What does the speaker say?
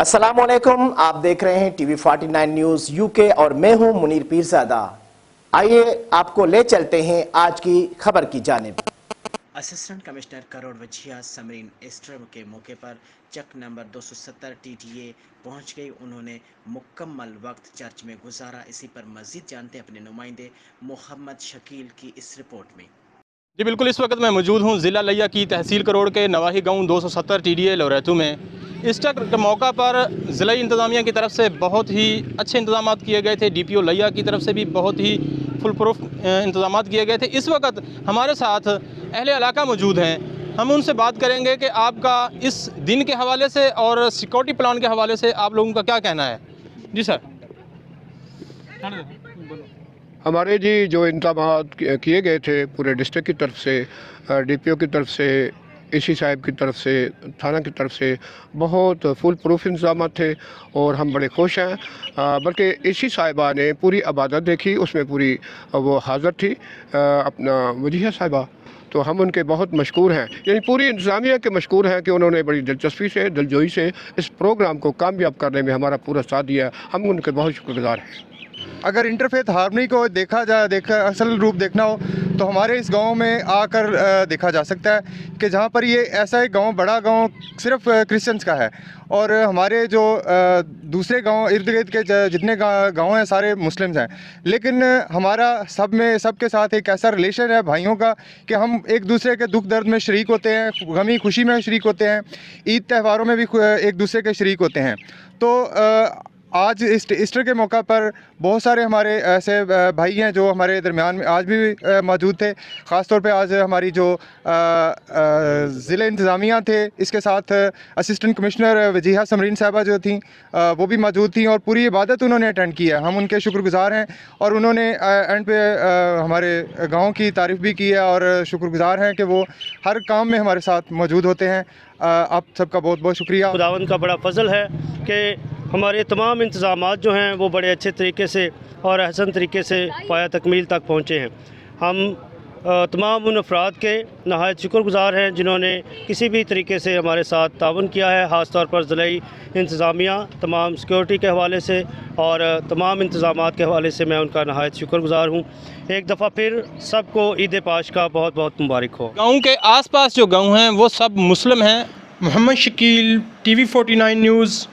अस्सलामुअलैकुम, आप देख रहे हैं टीवी 49 न्यूज यूके और मैं हूं मुनीर पीरजादा। आइए आपको ले चलते हैं आज की खबर की जानिब। असिस्टेंट कमिश्नर करोड़ वजिया समरीन ईस्टर के मौके पर चक नंबर 270 टीटीए पहुंच गई। उन्होंने मुकम्मल वक्त चर्च में गुजारा। इसी पर मजीद जानते अपने नुमाइंदे मोहम्मद शकील की इस रिपोर्ट में। जी बिल्कुल, इस वक्त मैं मौजूद हूँ ज़िला लिया की तहसील करोड़ के नवाही गांव 270 टीडीए लोरेतू में। ईस्टर के मौका पर ज़िला इंतज़ामिया की तरफ से बहुत ही अच्छे इंतजाम किए गए थे। डीपीओ लिया की तरफ से भी बहुत ही फुल प्रूफ इंतजाम किए गए थे। इस वक्त हमारे साथ अहले इलाका मौजूद हैं। हम उनसे बात करेंगे कि आपका इस दिन के हवाले से और सिक्योरिटी प्लान के हवाले से आप लोगों का क्या कहना है। जी सर। हमारे जी जो इंतजाम किए गए थे पूरे डिस्ट्रिक्ट की तरफ से, डीपीओ की तरफ से, एसी साहब की तरफ से, थाना की तरफ से बहुत फुल प्रूफ इंतजाम थे और हम बड़े खुश हैं। बल्कि एसी साहिबा ने पूरी इबादत देखी, उसमें पूरी वो हाज़िर थी अपना वजिया साहिबा, तो हम उनके बहुत मशकूर हैं, यानी पूरी इंतज़ामिया के मशकूर हैं कि उन्होंने बड़ी दिलचस्पी से, दिलजोई से इस प्रोग्राम को कामयाब करने में हमारा पूरा साथ दिया। हम उनके बहुत शुक्रगुज़ार हैं। अगर इंटरफेथ हार्मनी को देखा असल रूप देखना हो तो हमारे इस गांव में आकर देखा जा सकता है कि जहां पर ये ऐसा एक गांव, बड़ा गांव सिर्फ क्रिश्चियंस का है और हमारे जो दूसरे गांव इर्द गिर्द के जितने गांव हैं सारे मुस्लिम्स हैं। लेकिन हमारा सबके साथ एक ऐसा रिलेशन है भाइयों का कि हम एक दूसरे के दुख दर्द में शरीक होते हैं, गमी खुशी में शरीक होते हैं, ईद त्यौहारों में भी एक दूसरे के शरीक होते हैं। तो आज ईस्टर के मौका पर बहुत सारे हमारे ऐसे भाई हैं जो हमारे दरमियान में आज भी मौजूद थे। ख़ास तौर पे आज हमारी जो ज़िले इंतज़ामिया थे, इसके साथ असिस्टेंट कमिश्नर वजिया समरीन साहबा जो थी वो भी मौजूद थी और पूरी इबादत उन्होंने अटेंड किया। हम उनके शुक्रगुज़ार हैं और उन्होंने एंड पे हमारे गाँव की तारीफ़ भी की है और शुक्रगुज़ार हैं कि वो हर काम में हमारे साथ मौजूद होते हैं। आप सबका बहुत बहुत शुक्रिया। खुदावंद का बड़ा फजल है कि हमारे तमाम इंतज़ामात जो हैं वो बड़े अच्छे तरीके से और अहसन तरीके से पाया तकमील तक पहुँचे हैं। हम तमाम उन अफराद के नहायत शुक्रगुज़ार हैं जिन्होंने किसी भी तरीके से हमारे साथ ताउन किया है, ख़ास तौर पर ज़िलाई इंतज़ामिया तमाम सिक्योरिटी के हवाले से और तमाम इंतज़ामात के हवाले से मैं उनका नहायत शुक्रगुज़ार हूँ। एक दफ़ा फिर सबको ईद पाश का बहुत बहुत मुबारक हो। गाँव के आसपास जो गाँव हैं वो सब मुस्लिम हैं। Mohammad Shakeel, TV 49 news.